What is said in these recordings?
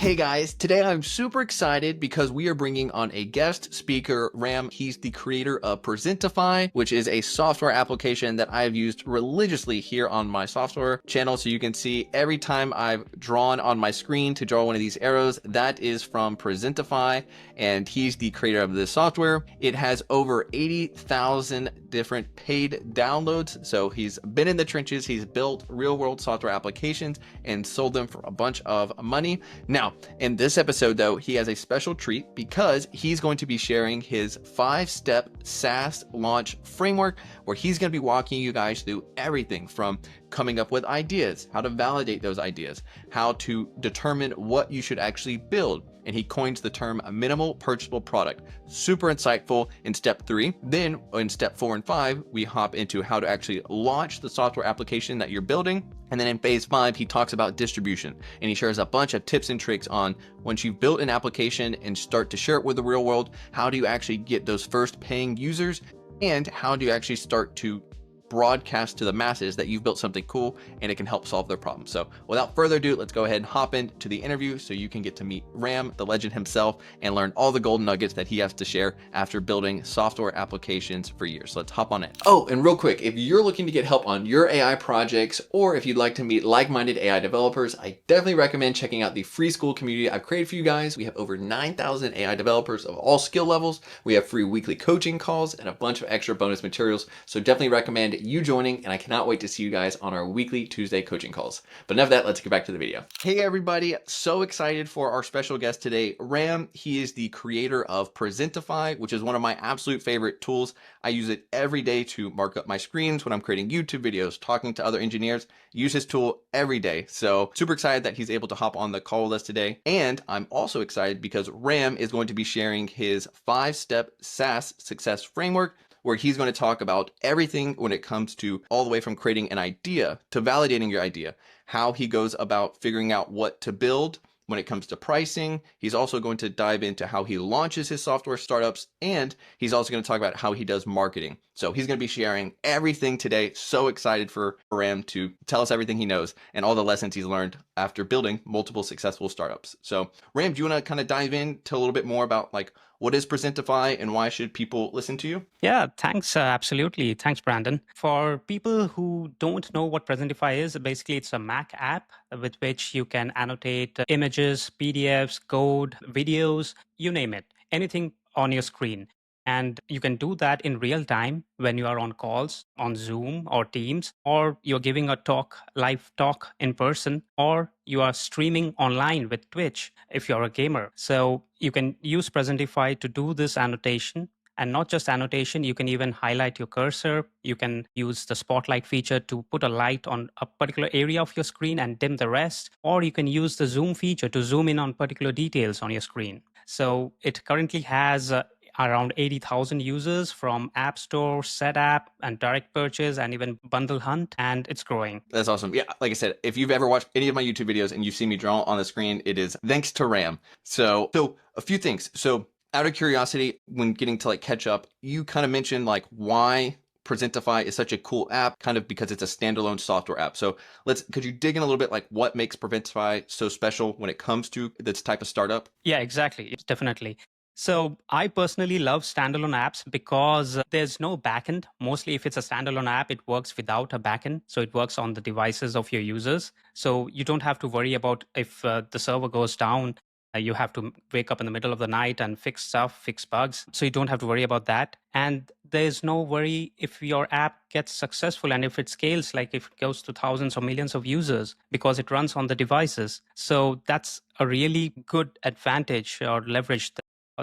Hey guys, today I'm super excited because we are bringing on a guest speaker, Ram. He's the creator of Presentify, which is a software application that I've used religiously here on my software channel. So you can see every time I've drawn on my screen to draw one of these arrows, that is from Presentify, and he's the creator of this software. It has over 80,000 different paid downloads. So he's been in the trenches, he's built real world software applications and sold them for a bunch of money. Now, in this episode though, he has a special treat because he's going to be sharing his 5-step SaaS launch framework where he's going to be walking you guys through everything from coming up with ideas, how to validate those ideas, how to determine what you should actually build. And he coins the term minimal purchasable product. Super insightful in step 3. Then in step 4 and 5, we hop into how to actually launch the software application that you're building. And then in phase 5, he talks about distribution and he shares a bunch of tips and tricks on once you've built an application and start to share it with the real world, how do you actually get those first paying users and how do you actually start to broadcast to the masses that you've built something cool and it can help solve their problems. So without further ado, let's go ahead and hop into the interview so you can get to meet Ram, the legend himself, and learn all the golden nuggets that he has to share after building software applications for years. So let's hop on in. Oh, and real quick, if you're looking to get help on your AI projects or if you'd like to meet like-minded AI developers, I definitely recommend checking out the free school community I've created for you guys. We have over 9,000 AI developers of all skill levels. We have free weekly coaching calls and a bunch of extra bonus materials. So definitely recommend you joining, and I cannot wait to see you guys on our weekly Tuesday coaching calls. But enough of that, let's get back to the video. Hey everybody, so excited for our special guest today, Ram. He is the creator of Presentify, which is one of my absolute favorite tools. I use it every day to mark up my screens when I'm creating YouTube videos, talking to other engineers, use this tool every day. So super excited that he's able to hop on the call with us today. And I'm also excited because Ram is going to be sharing his 5-step SaaS success framework, where he's going to talk about everything when it comes to all the way from creating an idea to validating your idea, how he goes about figuring out what to build when it comes to pricing. He's also going to dive into how he launches his software startups, and he's also going to talk about how he does marketing. So he's going to be sharing everything today. So excited for Ram to tell us everything he knows and all the lessons he's learned after building multiple successful startups. So Ram, do you want to kind of dive into a little bit more about like what is Presentify and why should people listen to you? Yeah, thanks. Absolutely. Thanks, Brandon. For people who don't know what Presentify is, basically it's a Mac app with which you can annotate images, PDFs, code, videos, you name it, anything on your screen. And you can do that in real time when you are on calls on Zoom or Teams, or you're giving a talk, live talk in person, or you are streaming online with Twitch if you're a gamer. So you can use Presentify to do this annotation. And not just annotation, you can even highlight your cursor. You can use the spotlight feature to put a light on a particular area of your screen and dim the rest. Or you can use the zoom feature to zoom in on particular details on your screen. So it currently has around 80,000 users from App Store, SetApp, and Direct Purchase, and even Bundle Hunt, and it's growing. That's awesome. Yeah, like I said, if you've ever watched any of my YouTube videos and you've seen me draw on the screen, it is thanks to Ram. So a few things. So out of curiosity, when getting to like catch up, you kind of mentioned like why Presentify is such a cool app, kind of because it's a standalone software app. So could you dig in a little bit, like what makes Presentify so special when it comes to this type of startup? Yeah, exactly. Definitely. So I personally love standalone apps because there's no backend. Mostly if it's a standalone app, it works without a backend. So it works on the devices of your users. So you don't have to worry about if the server goes down. You have to wake up in the middle of the night and fix stuff, fix bugs. So you don't have to worry about that. And there's no worry if your app gets successful and if it scales, like if it goes to thousands or millions of users, because it runs on the devices. So that's a really good advantage or leverage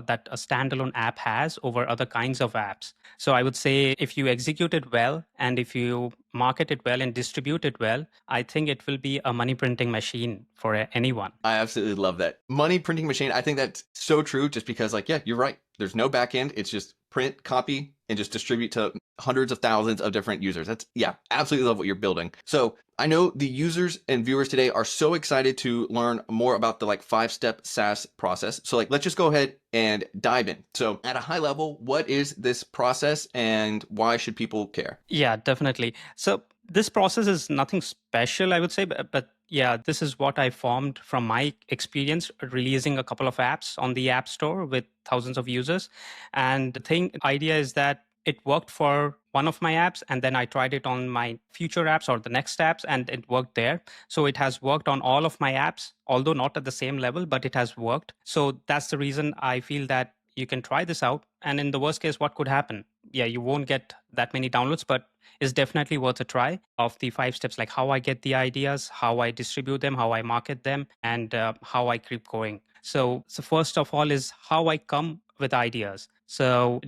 that a standalone app has over other kinds of apps. So I would say if you execute it well and if you market it well and distribute it well, I think it will be a money printing machine for anyone. I absolutely love that. Money printing machine. I think that's so true just because like, yeah, you're right. There's no back end. It's just print, copy, and just distribute to hundreds of thousands of different users. That's, yeah, absolutely love what you're building. So I know the users and viewers today are so excited to learn more about the like 5-step SaaS process. So like, let's just go ahead and dive in. So at a high level, what is this process and why should people care? Yeah, definitely. So this process is nothing special, I would say, but Yeah, this is what I formed from my experience releasing a couple of apps on the App Store with thousands of users. And the idea is that it worked for one of my apps, and then I tried it on my future apps or the next apps, and it worked there. So it has worked on all of my apps, although not at the same level, but it has worked. So that's the reason I feel that you can try this out. And in the worst case, what could happen? Yeah, you won't get that many downloads, but it's definitely worth a try. Of the 5 steps, like how I get the ideas, how I distribute them, how I market them, and how I keep going. So first of all is how I come with ideas. So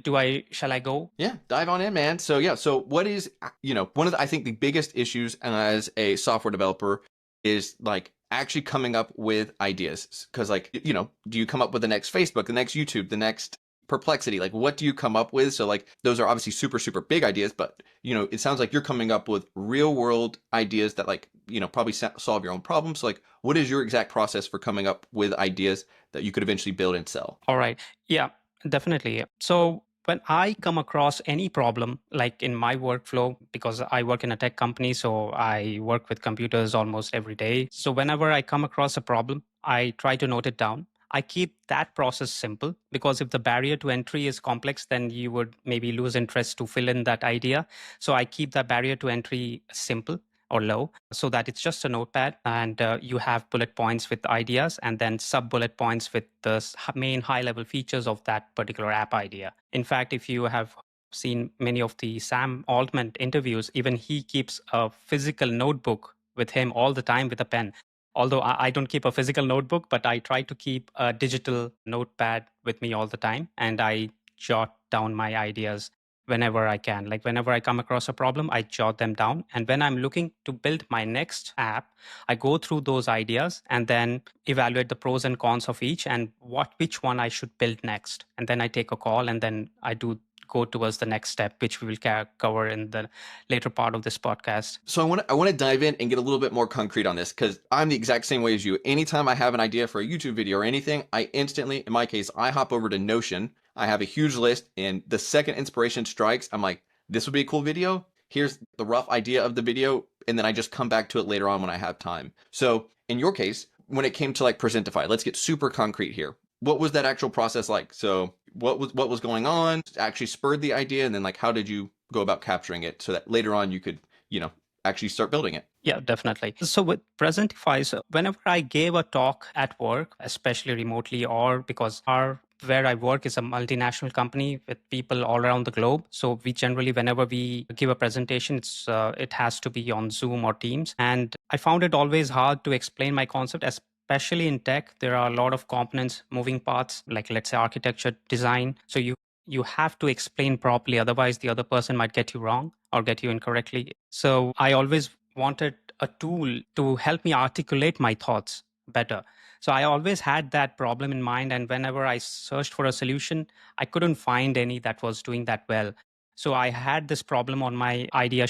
shall I go? Yeah, dive on in, man. So yeah, so what is, one of the, I think the biggest issues as a software developer is like actually coming up with ideas. Cause like, do you come up with the next Facebook, the next YouTube, the next Perplexity? Like what do you come up with? So like those are obviously super, super big ideas, but it sounds like you're coming up with real world ideas that like, probably solve your own problems. So like what is your exact process for coming up with ideas that you could eventually build and sell? All right. Yeah, definitely. So when I come across any problem, like in my workflow, because I work in a tech company, so I work with computers almost every day. So whenever I come across a problem, I try to note it down. I keep that process simple because if the barrier to entry is complex, then you would maybe lose interest to fill in that idea. So I keep the barrier to entry simple or low so that it's just a notepad and you have bullet points with ideas and then sub bullet points with the main high level features of that particular app idea. In fact, if you have seen many of the Sam Altman interviews, even he keeps a physical notebook with him all the time with a pen. Although I don't keep a physical notebook, but I try to keep a digital notepad with me all the time and I jot down my ideas whenever I can. Like whenever I come across a problem, I jot them down. And when I'm looking to build my next app, I go through those ideas and then evaluate the pros and cons of each and which one I should build next. And then I take a call and then I do go towards the next step, which we will cover in the later part of this podcast. So I want to dive in and get a little bit more concrete on this because I'm the exact same way as you. Anytime I have an idea for a YouTube video or anything, I instantly, in my case, I hop over to Notion. I have a huge list, and the second inspiration strikes, I'm like, this would be a cool video. Here's the rough idea of the video, and then I just come back to it later on when I have time. So in your case, when it came to like Presentify, let's get super concrete here. What was that actual process like? So what was going on? Actually spurred the idea, and then like how did you go about capturing it so that later on you could actually start building it? Yeah, definitely. So with Presentify, so whenever I gave a talk at work, especially remotely, or because where I work is a multinational company with people all around the globe. So we generally, whenever we give a presentation, it has to be on Zoom or Teams. And I found it always hard to explain my concept, especially in tech. There are a lot of components, moving parts, like let's say architecture, design. So you have to explain properly, otherwise the other person might get you wrong or get you incorrectly. So I always wanted a tool to help me articulate my thoughts better. So I always had that problem in mind. And whenever I searched for a solution, I couldn't find any that was doing that well. So I had this problem on my idea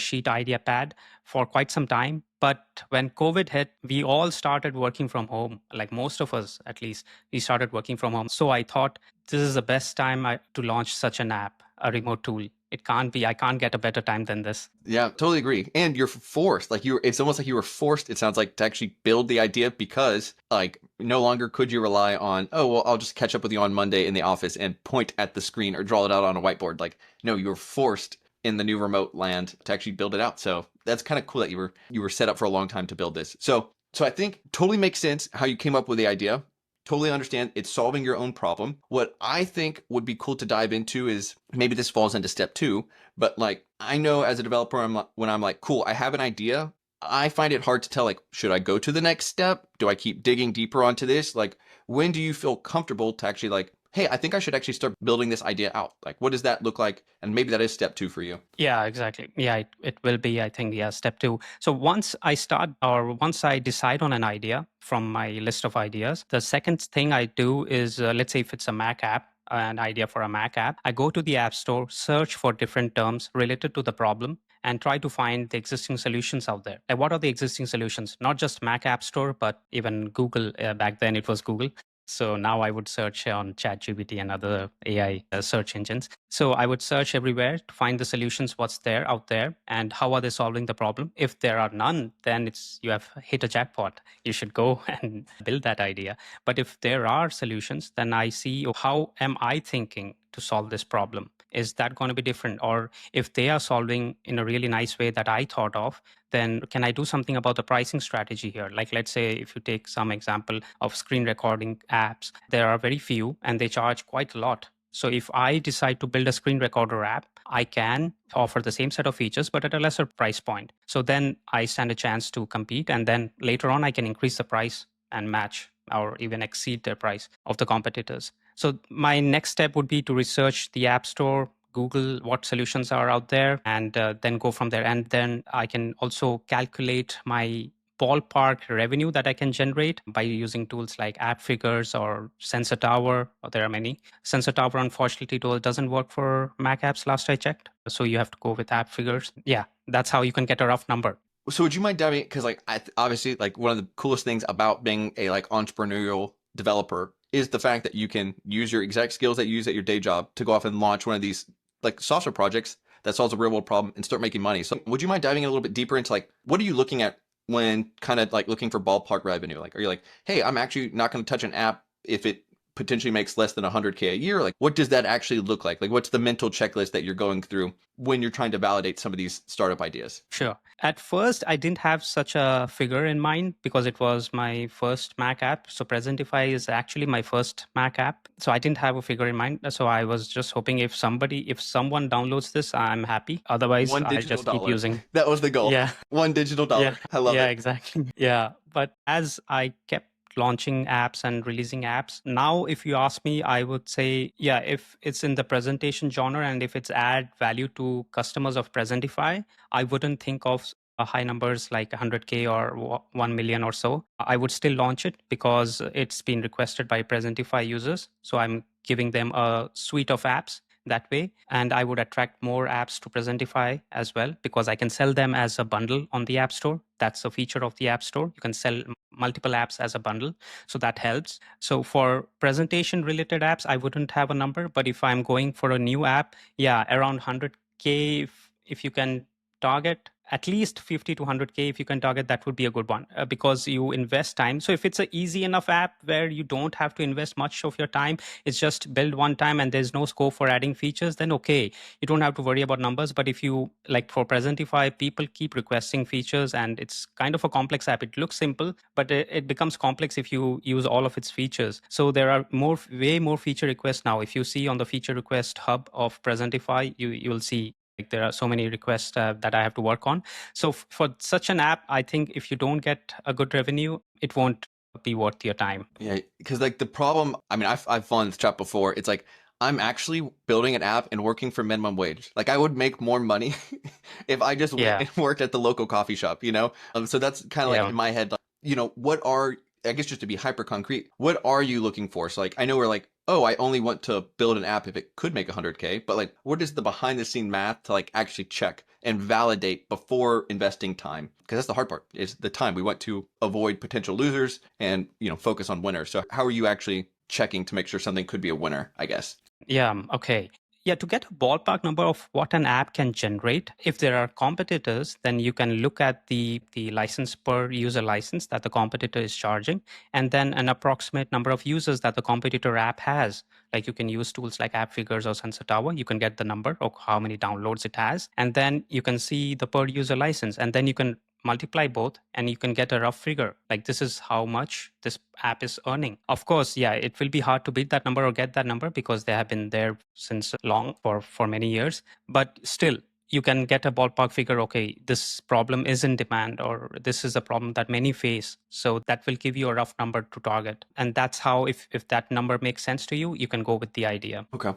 pad for quite some time. But when COVID hit, we all started working from home, like most of us at least, we started working from home. So I thought this is the best time to launch such an app, a remote tool. I can't get a better time than this. Yeah, totally agree. And you're forced, like it's almost like you were forced, it sounds like, to actually build the idea because like no longer could you rely on, oh, well, I'll just catch up with you on Monday in the office and point at the screen or draw it out on a whiteboard. Like, no, you were forced in the new remote land to actually build it out. So that's kind of cool that you were set up for a long time to build this. So I think totally makes sense how you came up with the idea. Totally understand it's solving your own problem. What I think would be cool to dive into is maybe this falls into step 2, but like I know as a developer, when I'm like, cool, I have an idea, I find it hard to tell, like, should I go to the next step? Do I keep digging deeper onto this? Like, when do you feel comfortable to actually like, hey, I think I should actually start building this idea out? Like, what does that look like? And maybe that is step 2 for you. Yeah, exactly. Yeah, it will be, I think, yeah, step 2. So once I decide on an idea from my list of ideas, the second thing I do is, let's say if it's a Mac app, an idea for a Mac app, I go to the App Store, search for different terms related to the problem, and try to find the existing solutions out there. And what are the existing solutions? Not just Mac App Store, but even Google. Back then, it was Google. So now I would search on ChatGPT and other AI search engines. So I would search everywhere to find the solutions, what's there out there, and how are they solving the problem. If there are none, then you have hit a jackpot. You should go and build that idea. But if there are solutions, then I see, oh, how am I thinking to solve this problem? Is that going to be different? Or if they are solving in a really nice way that I thought of, then can I do something about the pricing strategy here? Like, let's say if you take some example of screen recording apps, there are very few and they charge quite a lot. So if I decide to build a screen recorder app, I can offer the same set of features, but at a lesser price point. So then I stand a chance to compete. And then later on, I can increase the price and match or even exceed the price of the competitors. So my next step would be to research the App Store, Google what solutions are out there, and then go from there. And then I can also calculate my ballpark revenue that I can generate by using tools like App Figures or Sensor Tower. Or there are many. Sensor Tower, unfortunately, doesn't work for Mac apps last I checked. So you have to go with App Figures. Yeah, that's how you can get a rough number. So would you mind diving, because like obviously like one of the coolest things about being a like entrepreneurial developer is the fact that you can use your exact skills that you use at your day job to go off and launch one of these like software projects that solves a real world problem and start making money. So would you mind diving a little bit deeper into like what are you looking at when kind of like looking for ballpark revenue? Like, are you like, hey, I'm actually not going to touch an app if it potentially makes less than 100K a year? Like, what does that actually look like? Like, what's the mental checklist that you're going through when you're trying to validate some of these startup ideas? Sure. At first, I didn't have such a figure in mind because it was my first Mac app. So Presentify is actually my first Mac app. So I didn't have a figure in mind. So I was just hoping if someone downloads this, I'm happy. Otherwise, One I digital just keep dollar. using. That was the goal. Yeah. One digital dollar. Yeah. I love Yeah, it. exactly. Yeah. But as I kept launching apps and releasing apps, now if you ask me, I would say, yeah, if it's in the presentation genre and if it's add value to customers of Presentify, I wouldn't think of high numbers like 100K or 1 million or so. I would still launch it because it's been requested by Presentify users. So I'm giving them a suite of apps that way. And I would attract more apps to Presentify as well because I can sell them as a bundle on the App Store. That's a feature of the App Store. You can sell multiple apps as a bundle. So that helps. So for presentation related apps, I wouldn't have a number. But if I'm going for a new app, yeah, around 100K, if you can target at least 50 to 100K, if you can target, that would be a good one because you invest time. So if it's an easy enough app where you don't have to invest much of your time, it's just build one time and there's no scope for adding features, then okay, you don't have to worry about numbers. But if you like for Presentify, people keep requesting features and it's kind of a complex app. It looks simple, but it becomes complex if you use all of its features. So there are way more feature requests now. If you see on the feature request hub of Presentify, you'll see like there are so many requests that I have to work on. So for such an app, I think if you don't get a good revenue, it won't be worth your time. Yeah, because like the problem, I mean, I've fallen in this trap before. It's like I'm actually building an app and working for minimum wage. Like I would make more money if I just went Yeah. and worked at the local coffee shop, you know? So that's kind of like Yeah. in my head, like, you know, what are, I guess just to be hyper concrete, what are you looking for? So like, I know we're like, oh, I only want to build an app if it could make 100K, but like, what is the behind the scene math to like actually check and validate before investing time? Because that's the hard part is the time. We want to avoid potential losers and, you know, focus on winners. So how are you actually checking to make sure something could be a winner, I guess? Yeah. Okay. Yeah, to get a ballpark number of what an app can generate, if there are competitors, then you can look at the license per user license that the competitor is charging, and then an approximate number of users that the competitor app has. Like you can use tools like App Figures or Sensor Tower. You can get the number of how many downloads it has, and then you can see the per user license, and then you can multiply both and you can get a rough figure like this is how much this app is earning. Of course, yeah, it will be hard to beat that number or get that number because they have been there since long for many years, but still you can get a ballpark figure. Okay, this problem is in demand or this is a problem that many face, so that will give you a rough number to target. And that's how if that number makes sense to you, you can go with the idea. Okay.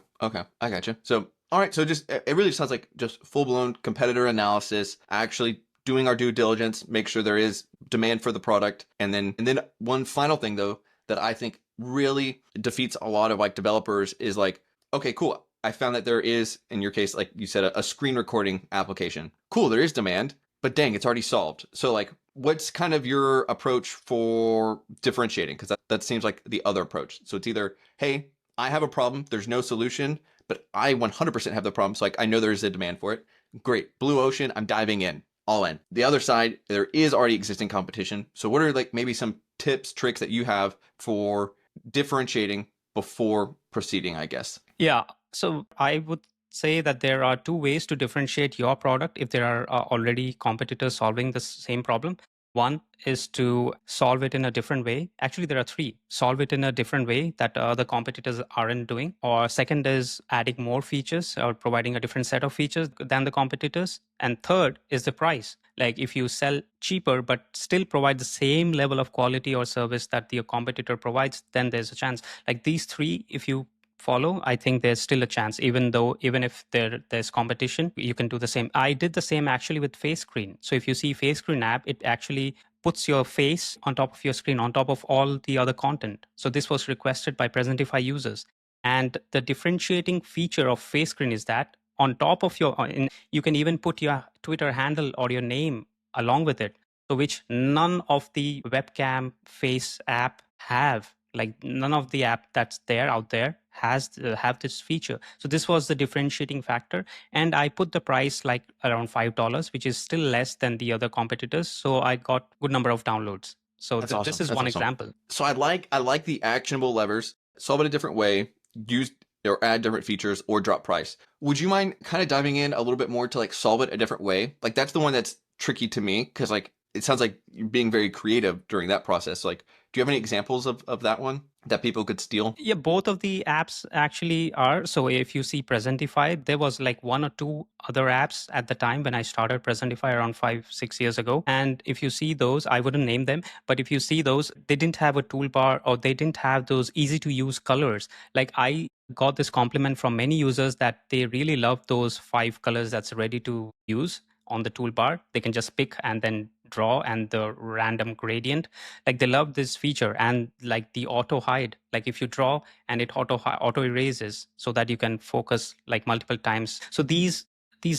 I gotcha. So, all right. So just, it really sounds like just full blown competitor analysis, actually doing our due diligence, make sure there is demand for the product. And then one final thing though, that I think really defeats a lot of like developers is like, okay, cool. I found that there is, in your case, like you said, a screen recording application. Cool. There is demand, but dang, it's already solved. So like, what's kind of your approach for differentiating? Because that seems like the other approach. So it's either, hey, I have a problem, there's no solution, but I 100% have the problem. So like I know there is a demand for it. Great. Blue ocean, I'm diving in, all in. The other side, there is already existing competition. So what are like maybe some tips, tricks that you have for differentiating before proceeding, I guess? Yeah. So I would say that there are two ways to differentiate your product if there are already competitors solving the same problem. One is to solve it in a different way. Actually, there are three. Solve it in a different way that other competitors aren't doing. Or second is adding more features or providing a different set of features than the competitors. And third is the price. Like if you sell cheaper but still provide the same level of quality or service that your competitor provides, then there's a chance. Like these three, if you follow, I think there's still a chance. Even if there's competition, you can do the same. I did the same actually with face screen. So if you see face screen app, it actually puts your face on top of your screen on top of all the other content. So this was requested by Presentify users. And the differentiating feature of face screen is that on top of you can even put your Twitter handle or your name along with it, so which none of the webcam face app have. Like none of the app that's there out there has have this feature. So this was the differentiating factor, and I put the price like around $5, which is still less than the other competitors. So I got good number of downloads. So That's this awesome. is That's one awesome. example. So I like the actionable levers, solve it a different way, use or add different features or drop price. Would you mind kind of diving in a little bit more to like solve it a different way? Like that's the one that's tricky to me because like it sounds like you're being very creative during that process. Like, do you have any examples of that one that people could steal? Yeah, both of the apps actually are. So if you see Presentify, there was like one or two other apps at the time when I started Presentify around 5, 6 years ago. And if you see those, I wouldn't name them, but if you see those, they didn't have a toolbar or they didn't have those easy to use colors. Like I got this compliment from many users that they really love those 5 colors that's ready to use on the toolbar. They can just pick and then draw and the random gradient. Like they love this feature, and like the auto hide, like if you draw and it auto erases so that you can focus like multiple times. So these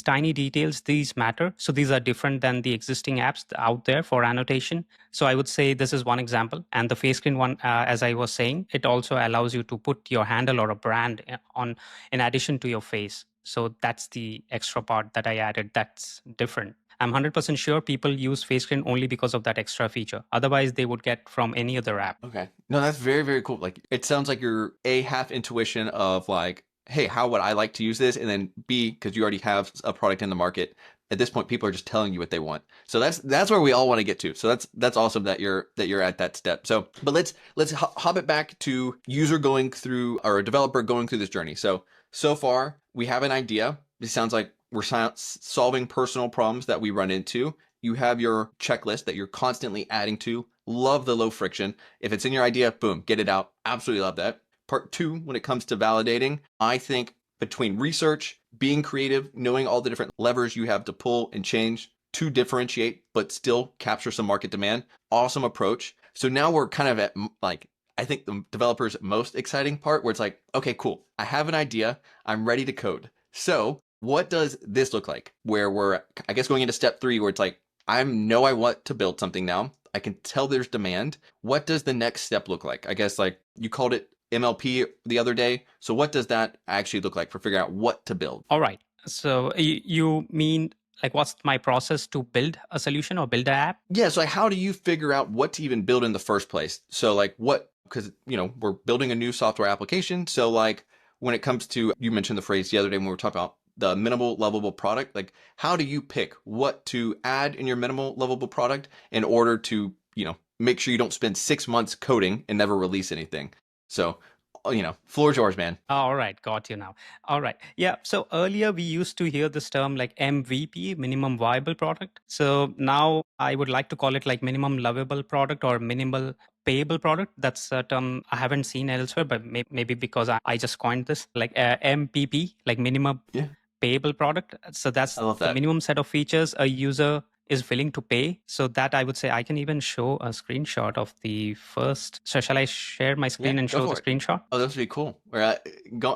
tiny details, these matter. So these are different than the existing apps out there for annotation. So I would say this is one example. And the face screen one, as I was saying, it also allows you to put your handle or a brand on in addition to your face. So that's the extra part that I added that's different. I'm 100% sure people use face screen only because of that extra feature. Otherwise, they would get from any other app. Okay. No, that's very, very cool. Like it sounds like you're A, half intuition of like, hey, how would I like to use this? And then B, because you already have a product in the market. At this point, people are just telling you what they want. So that's where we all want to get to. So that's awesome that you're at that step. So, but let's hop it back to user going through or a developer going through this journey. So far we have an idea. It sounds like we're solving personal problems that we run into. You have your checklist that you're constantly adding to. Love the low friction. If it's in your idea, boom, get it out. Absolutely love that. Part two, when it comes to validating, I think between research, being creative, knowing all the different levers you have to pull and change to differentiate, but still capture some market demand, awesome approach. So now we're kind of at like, I think the developer's most exciting part where it's like, okay, cool. I have an idea. I'm ready to code. So what does this look like? Where we're, I guess, going into step three, where it's like, I know I want to build something now. I can tell there's demand. What does the next step look like? I guess like you called it MLP the other day. So what does that actually look like for figuring out what to build? All right. So you mean like what's my process to build a solution or build an app? Yeah. So like, how do you figure out what to even build in the first place? So like what, because, we're building a new software application. So like when it comes to, you mentioned the phrase the other day when we were talking about the minimal lovable product, like how do you pick what to add in your minimal lovable product in order to, make sure you don't spend 6 months coding and never release anything? So, floor's yours, man. All right, got you now. All right. Yeah. So earlier we used to hear this term like MVP, minimum viable product. So now I would like to call it like minimum lovable product or minimal payable product. That's a term I haven't seen elsewhere, but maybe because I just coined this like MPP, like minimum Yeah. payable product. So that's I love the that. minimum set of features a user is willing to pay. So that I would say I can even show a screenshot of the first. So shall I share my screen Yeah. and Go show the for it. screenshot? Oh, this would be cool. We're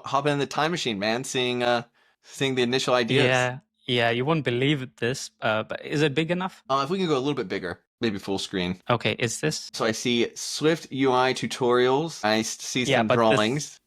hopping in the time machine, man. Seeing the initial ideas. Yeah, yeah, you won't believe this, but is it big enough? If we can go a little bit bigger. maybe full screen. Okay, is this? So I see Swift UI tutorials. I see Yeah, some but drawings.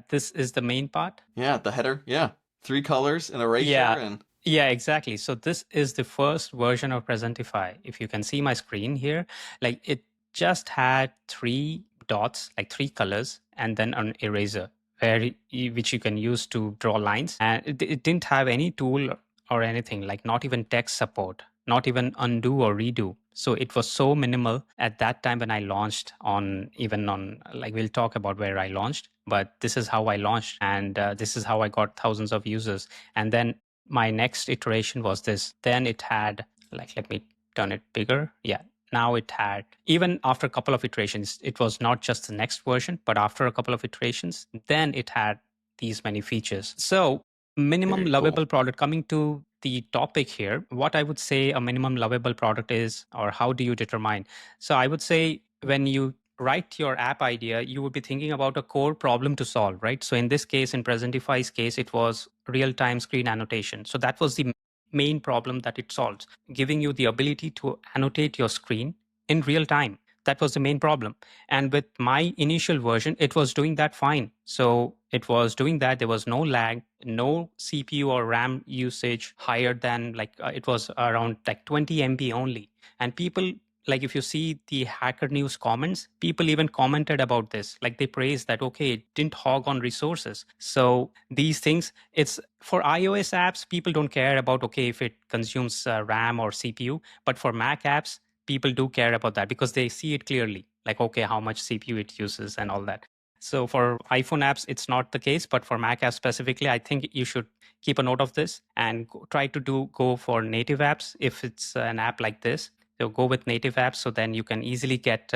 this is the main part. Yeah, the header. Yeah. 3 colors, an eraser, Yeah, and yeah, exactly. So this is the first version of Presentify. If you can see my screen here, like it just had three dots, like three colors, and then an eraser which you can use to draw lines. And it didn't have any tool or anything, like not even text support, not even undo or redo. So it was so minimal at that time when I launched on, even on, like we'll talk about where I launched, but this is how I launched, and this is how I got thousands of users. And then my next iteration was this. Then it had, like, let me turn it bigger. Yeah. Now it had, even after a couple of iterations, it was not just the next version, but after a couple of iterations, then it had these many features. So, minimum very cool. lovable product, coming to the topic here, what I would say a minimum lovable product is, or how do you determine? So, I would say when you write your app idea, you would be thinking about a core problem to solve, right? So in this case, in Presentify's case, it was real-time screen annotation. So that was the main problem that it solves, giving you the ability to annotate your screen in real time. That was the main problem. And with my initial version, it was doing that fine. So it was doing that. There was no lag, no CPU or RAM usage higher than like it was around like 20 MB only. And people, like if you see the Hacker News comments, people even commented about this, like they praised that, okay, it didn't hog on resources. So these things, it's for iOS apps, people don't care about, okay, if it consumes RAM or CPU, but for Mac apps, people do care about that because they see it clearly, like, okay, how much CPU it uses and all that. So for iPhone apps, it's not the case, but for Mac apps specifically, I think you should keep a note of this and try to go for native apps if it's an app like this. So go with native apps, so then you can easily get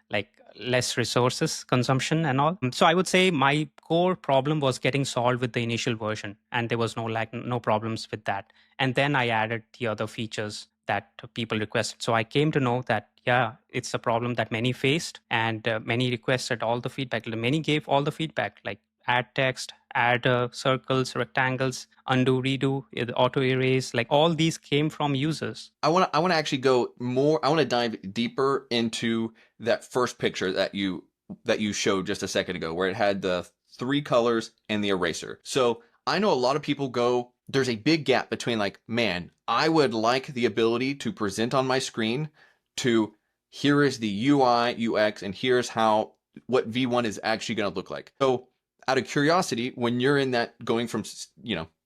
like less resources consumption and all. So I would say my core problem was getting solved with the initial version, and there was no problems with that. And then I added the other features that people requested. So I came to know that, yeah, it's a problem that many faced, and many requested all the feedback. Many gave all the feedback, like add text, add circles, rectangles, undo, redo, auto erase, like all these came from users. I want to actually go more. I want to dive deeper into that first picture that you showed just a second ago, where it had the 3 colors and the eraser. So I know a lot of people go. There's a big gap between like, man, I would like the ability to present on my screen to here is the UI, UX, and here's how what V1 is actually going to look like. So out of curiosity, when you're in that going from,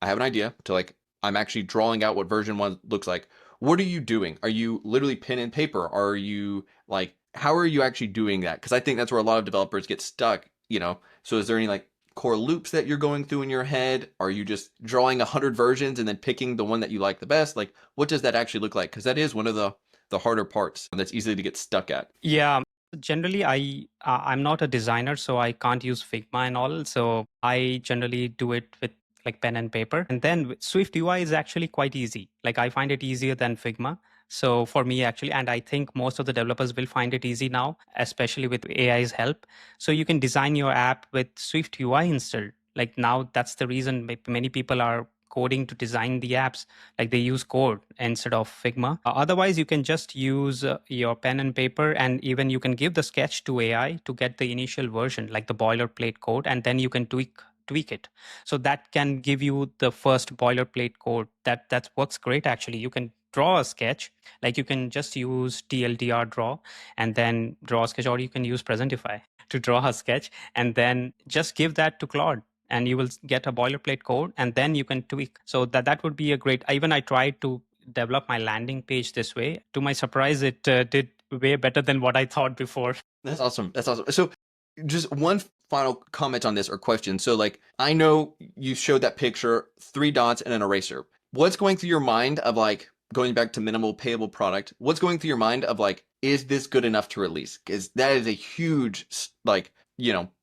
I have an idea to like, I'm actually drawing out what version 1 looks like. What are you doing? Are you literally pen and paper? Are you like, how are you actually doing that? Because I think that's where a lot of developers get stuck. So is there any like core loops that you're going through in your head? Are you just drawing 100 versions and then picking the one that you like the best? Like, what does that actually look like? Because that is one of the harder parts that's easy to get stuck at. Yeah, generally I'm not a designer, so I can't use Figma and all. So I generally do it with like pen and paper. And then with Swift UI is actually quite easy. Like I find it easier than Figma. So for me actually, and I think most of the developers will find it easy now, especially with AI's help. So you can design your app with Swift UI instead. Like now that's the reason many people are coding to design the apps, like they use code instead of Figma. Otherwise, you can just use your pen and paper, and even you can give the sketch to AI to get the initial version, like the boilerplate code, and then you can tweak it. So that can give you the first boilerplate code that works great. Actually, you can draw a sketch, like you can just use TLDR draw and then draw a sketch, or you can use Presentify to draw a sketch and then just give that to Claude, and you will get a boilerplate code, and then you can tweak. So that would be a great. Even I tried to develop my landing page this way. To my surprise, it did way better than what I thought before. That's awesome. That's awesome. So just one final comment on this or question. So like, I know you showed that picture, 3 dots and an eraser. What's going through your mind of like, going back to minimal payable product, what's going through your mind of like, is this good enough to release? Because that is a huge, like,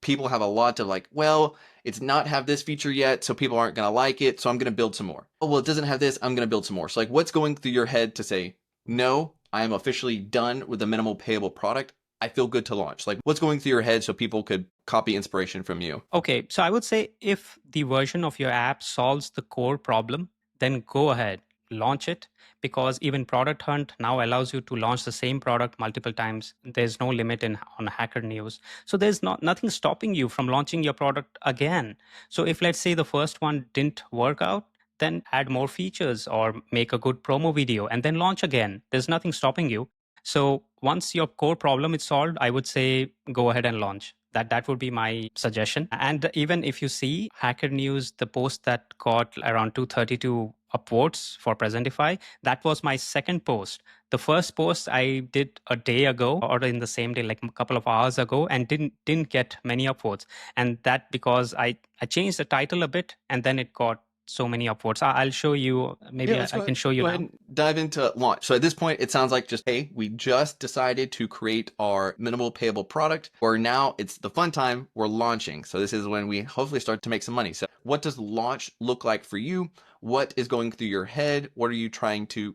people have a lot to like, well, it's not have this feature yet, so people aren't going to like it, so I'm going to build some more. Oh, well, it doesn't have this, I'm going to build some more. So like, what's going through your head to say, no, I am officially done with the minimal payable product. I feel good to launch. Like, what's going through your head so people could copy inspiration from you? Okay, so I would say if the version of your app solves the core problem, then go ahead. launch it, because even Product Hunt now allows you to launch the same product multiple times. There's no limit on Hacker News. So there's nothing stopping you from launching your product again. So if, let's say, the first one didn't work out, then add more features or make a good promo video and then launch again. There's nothing stopping you. So once your core problem is solved, I would say go ahead and launch. That would be my suggestion. And even if you see Hacker News, the post that got around 232 upvotes for Presentify, that was my second post. The first post I did a day ago, or in the same day, like a couple of hours ago, and didn't get many upvotes. And that because I changed the title a bit, and then it got so many upvotes. I'll show you. Maybe Yeah, let's I can show you go now. ahead and dive into launch. So at this point, it sounds like just, hey, we just decided to create our minimal payable product, or now it's the fun time, we're launching. So this is when we hopefully start to make some money. So what does launch look like for you? What is going through your head? What are you trying to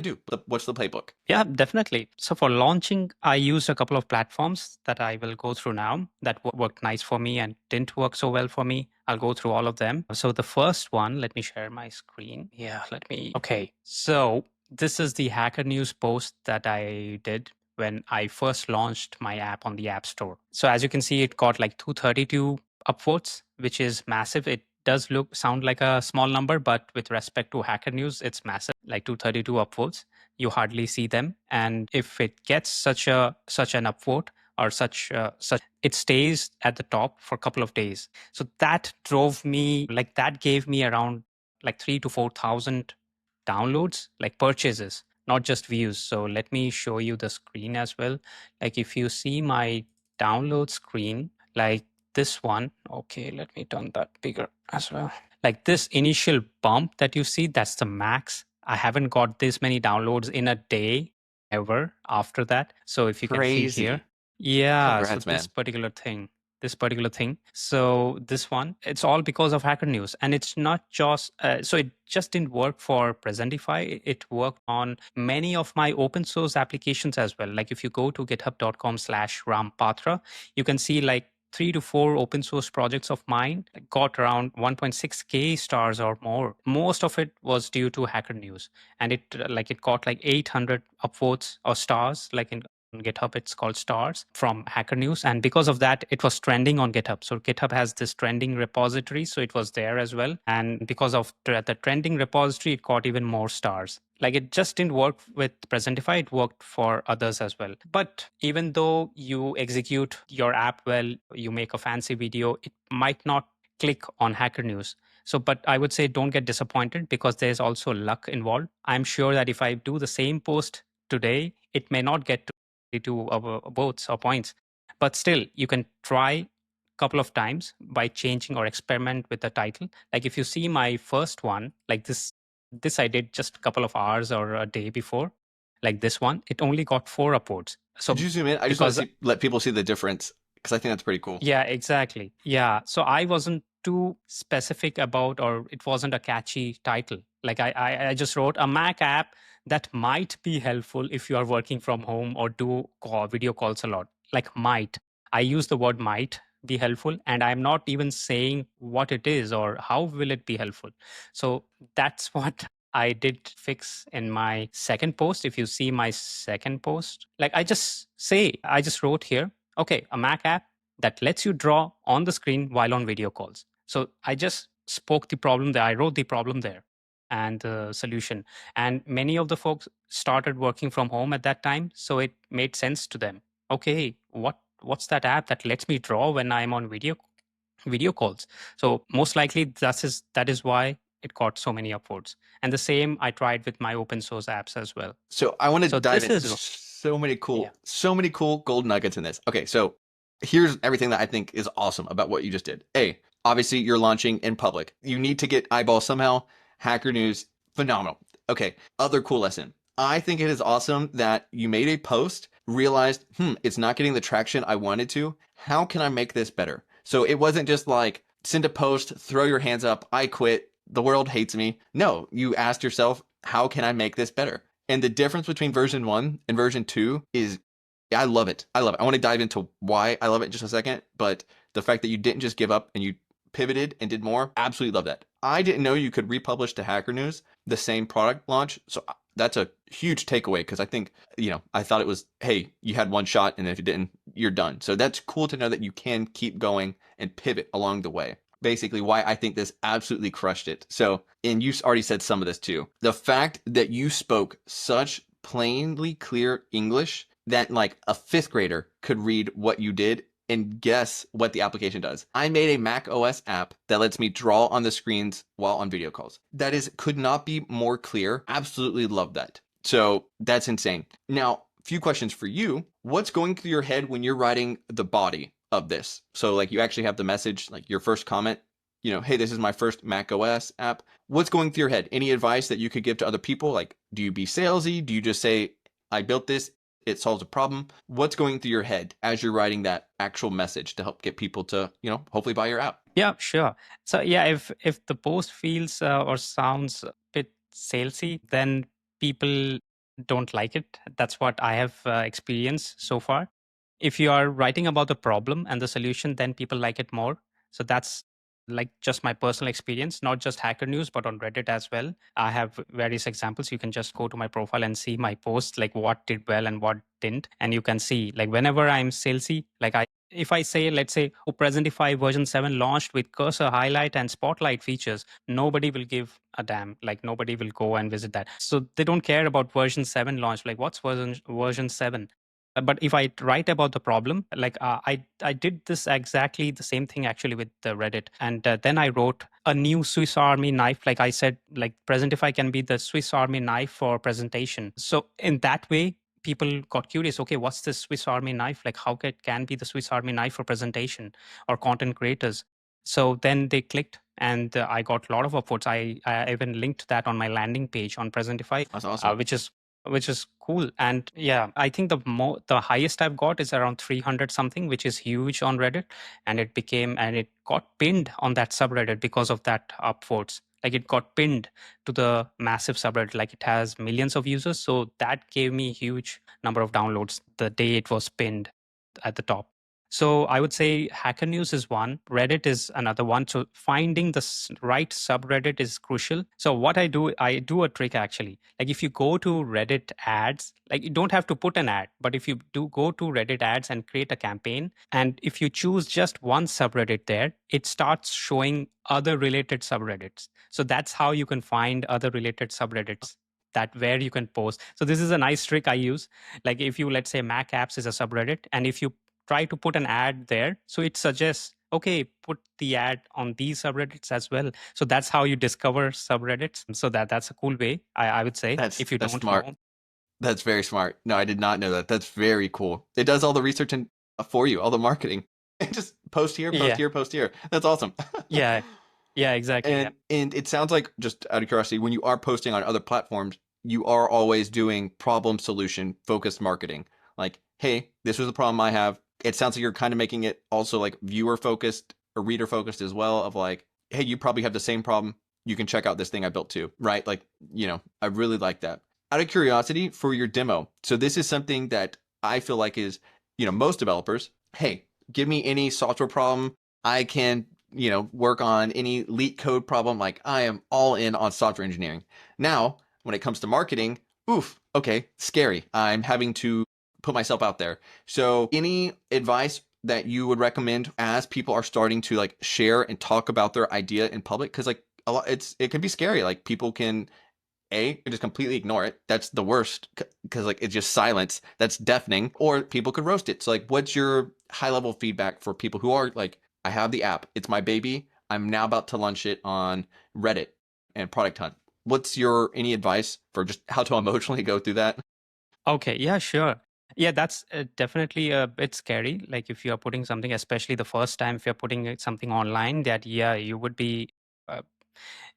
do? What's the playbook? Yeah, definitely. So for launching, I used a couple of platforms that I will go through now that worked nice for me and didn't work so well for me. I'll go through all of them. So the first one, let me share my screen. Yeah, okay. So this is the Hacker News post that I did when I first launched my app on the App Store. So as you can see, it got like 232 upvotes, which is massive. It does sound like a small number, but with respect to Hacker News, it's massive, like 232 upvotes. You hardly see them, and if it gets such an upvote or such it stays at the top for a couple of days. So that gave me around like 3 to 4,000 downloads, like purchases, not just views. So let me show you the screen as well. Like if you see my download screen, like this one, okay, let me turn that bigger as well. Like this initial bump that you see, that's the max. I haven't got this many downloads in a day ever after that. So if you can see here, Crazy. yeah, so Congrats, man. this particular thing. So this one, it's all because of Hacker News. And it's not just, so it just didn't work for Presentify. It worked on many of my open source applications as well. Like if you go to github.com/rampatra, you can see like 3 to 4 open source projects of mine got around 1.6k stars or more. Most of it was due to Hacker News, and it got like 800 upvotes or stars, like in on GitHub, it's called stars from Hacker News. And because of that, it was trending on GitHub. So GitHub has this trending repository. So it was there as well. And because of the trending repository, it got even more stars. Like it just didn't work with Presentify, it worked for others as well. But even though you execute your app well, you make a fancy video, it might not click on Hacker News. So, but I would say don't get disappointed because there's also luck involved. I'm sure that if I do the same post today, it may not get to votes or points, but still you can try a couple of times by changing or experiment with the title. Like if you see my first one, like this I did just a couple of hours or a day before, like this one, it only got 4 upvotes. Could So you zoom in? I just want because to let people see the difference because I think that's pretty cool. yeah, exactly. Yeah. So I wasn't too specific about, or it wasn't a catchy title. Like I just wrote a Mac app that might be helpful if you are working from home or do video calls a lot. Like might. I use the word might be helpful, and I'm not even saying what it is or how will it be helpful. So that's what I did fix in my second post. If you see my second post, like I just wrote here, okay, a Mac app that lets you draw on the screen while on video calls. So I just spoke the problem there. I wrote the problem there and the solution. And many of the folks started working from home at that time. So it made sense to them. Okay, what's that app that lets me draw when I'm on video calls? So most likely that is why it got so many upvotes. And the same I tried with my open source apps as well. So I want to So dive this in. is There's yeah. so many cool gold nuggets in this. Okay, so here's everything that I think is awesome about what you just did. A, obviously you're launching in public. You need to get eyeballs somehow. Hacker News, phenomenal. Okay, other cool lesson. I think it is awesome that you made a post, realized, it's not getting the traction I wanted to. How can I make this better? So it wasn't just like send a post, throw your hands up, I quit, the world hates me. No, you asked yourself, how can I make this better? And the difference between version 1 and version 2 is, I love it. I love it. I want to dive into why I love it in just a second, but the fact that you didn't just give up and you pivoted and did more. Absolutely love that. I didn't know you could republish to Hacker News the same product launch. So that's a huge takeaway because I think, I thought it was, hey, you had one shot and if you didn't, you're done. So that's cool to know that you can keep going and pivot along the way. Basically why I think this absolutely crushed it. So, and you already said some of this too. The fact that you spoke such plainly clear English that like a fifth grader could read what you did and guess what the application does. I made a Mac OS app that lets me draw on the screens while on video calls. That could not be more clear. Absolutely love that. So that's insane. Now, few questions for you. What's going through your head when you're writing the body of this? So like you actually have the message, like your first comment, hey, this is my first Mac OS app. What's going through your head? Any advice that you could give to other people? Like, do you be salesy? Do you just say, I built this, it solves a problem? What's going through your head as you're writing that actual message to help get people to, hopefully buy your app? Yeah, sure. So yeah, if the post feels or sounds a bit salesy, then people don't like it. That's what I have experienced so far. If you are writing about the problem and the solution, then people like it more. So that's like just my personal experience, not just Hacker News, but on Reddit as well. I have various examples. You can just go to my profile and see my posts, like what did well and what didn't. And you can see, like, whenever I'm salesy, like if I say, let's say, oh, Presentify version 7 launched with cursor, highlight, and spotlight features, nobody will give a damn. Like, nobody will go and visit that. So they don't care about version 7 launch. Like, what's version 7? But if I write about the problem, like I did this exactly the same thing actually with the Reddit, and then I wrote a new Swiss Army knife. Like I said, like Presentify can be the Swiss Army knife for presentation. So in that way, people got curious. Okay, what's this Swiss Army knife? Like how it can be the Swiss Army knife for presentation or content creators? So then they clicked, and I got a lot of upvotes. I even linked that on my landing page on Presentify, That's awesome. which is cool. And yeah, I think the highest I've got is around 300 something, which is huge on Reddit. And it got pinned on that subreddit because of that upvotes. Like it got pinned to the massive subreddit, like it has millions of users. So that gave me a huge number of downloads the day it was pinned at the top. So I would say Hacker News is one, Reddit is another one. So finding the right subreddit is crucial. So what I do a trick actually. Like if you go to Reddit ads, like you don't have to put an ad, but if you do go to Reddit ads and create a campaign, and if you choose just one subreddit there, it starts showing other related subreddits. So that's how you can find other related subreddits that where you can post. So this is a nice trick I use. Like if you, let's say, Mac apps is a subreddit, and if you try to put an ad there, so it suggests, okay, put the ad on these subreddits as well. So that's how you discover subreddits. So that's a cool way, I would say, if you That's don't smart. know. That's very smart. No, I did not know that. That's very cool. It does all the research and for you, all the marketing. And just post here, post Yeah, here, post here. That's awesome. yeah, yeah, exactly. Yeah. And it sounds like, just out of curiosity, when you are posting on other platforms, you are always doing problem solution focused marketing. Like, hey, this was the problem I have. It sounds like you're kind of making it also like viewer focused or reader focused as well, of like, hey, you probably have the same problem. You can check out this thing I built too, right? Like, I really like that. Out of curiosity, for your demo, so this is something that I feel like is, most developers, hey, give me any software problem. I can, work on any leak code problem. Like, I am all in on software engineering. Now, when it comes to marketing, oof, okay, scary. I'm having to put myself out there. So any advice that you would recommend as people are starting to like share and talk about their idea in public? Because like a lot, it can be scary. Like people can just completely ignore it. That's the worst, because like it's just silence. That's deafening. Or people could roast it. So like, what's your high level feedback for people who are like, I have the app, it's my baby, I'm now about to launch it on Reddit and Product Hunt. What's your any advice for just how to emotionally go through that? Okay, yeah, sure. Yeah, that's definitely a bit scary. Like if you're putting something, especially the first time, if you're putting something online, that yeah, you would be uh,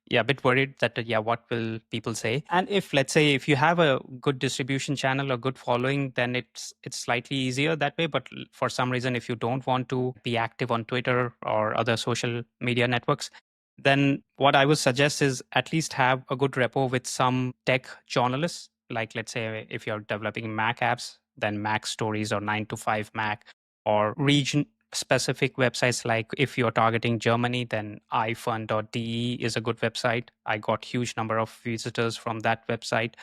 yeah, a bit worried that yeah, what will people say? And if, let's say, if you have a good distribution channel or good following, then it's slightly easier that way. But for some reason, if you don't want to be active on Twitter or other social media networks, then what I would suggest is at least have a good rapport with some tech journalists. Like, let's say, if you're developing Mac apps, then Mac Stories or 9 to 5 Mac or specific websites, like if you're targeting Germany, then ifund.de is a good website. I got huge number of visitors from that website.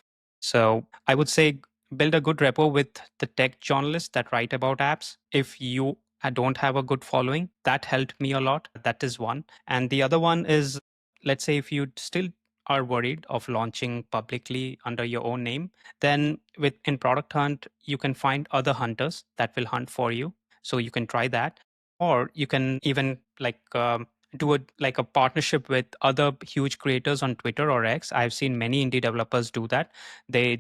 So I would say build a good rapport with the tech journalists that write about apps. If you don't have a good following, that helped me a lot. That is one. And the other one is, let's say if you still are worried of launching publicly under your own name, then in Product Hunt, you can find other hunters that will hunt for you. So you can try that, or you can even do a partnership with other huge creators on Twitter or X. I've seen many indie developers do that. They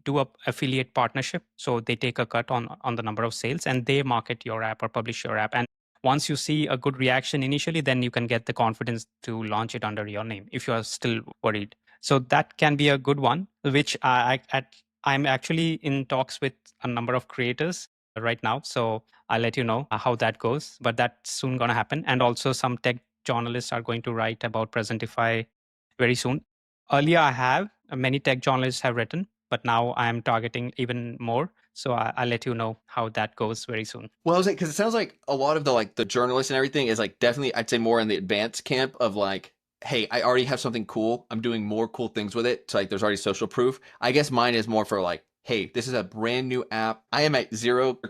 do a affiliate partnership, so they take a cut on the number of sales, and they market your app or publish your app. And once you see a good reaction initially, then you can get the confidence to launch it under your name if you are still worried. So that can be a good one, which I'm actually in talks with a number of creators right now. So I'll let you know how that goes, but that's soon going to happen. And also some tech journalists are going to write about Presentify very soon. Earlier, many tech journalists have written, but now I'm targeting even more. So I'll let you know how that goes very soon. Well, I was like, because it sounds like a lot of the journalists and everything is like definitely, I'd say, more in the advanced camp of like, hey, I already have something cool. I'm doing more cool things with it. So like, there's already social proof. I guess mine is more for like, hey, this is a brand new app. I am at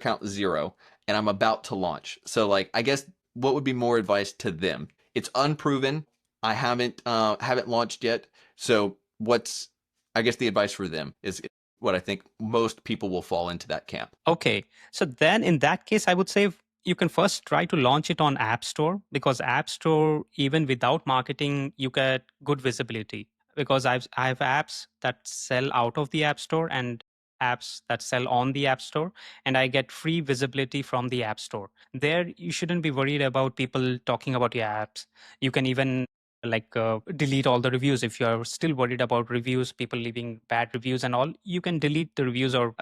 count zero, and I'm about to launch. So like, I guess what would be more advice to them? It's unproven. I haven't launched yet. So what's, I guess the advice for them is what I think most people will fall into that camp. Okay. So then in that case, I would say you can first try to launch it on App Store, because App Store, even without marketing, you get good visibility, because I have apps that sell out of the App Store and apps that sell on the App Store, and I get free visibility from the App Store. There, you shouldn't be worried about people talking about your apps. You can even delete all the reviews. If you're still worried about reviews, people leaving bad reviews and all, you can delete the reviews, or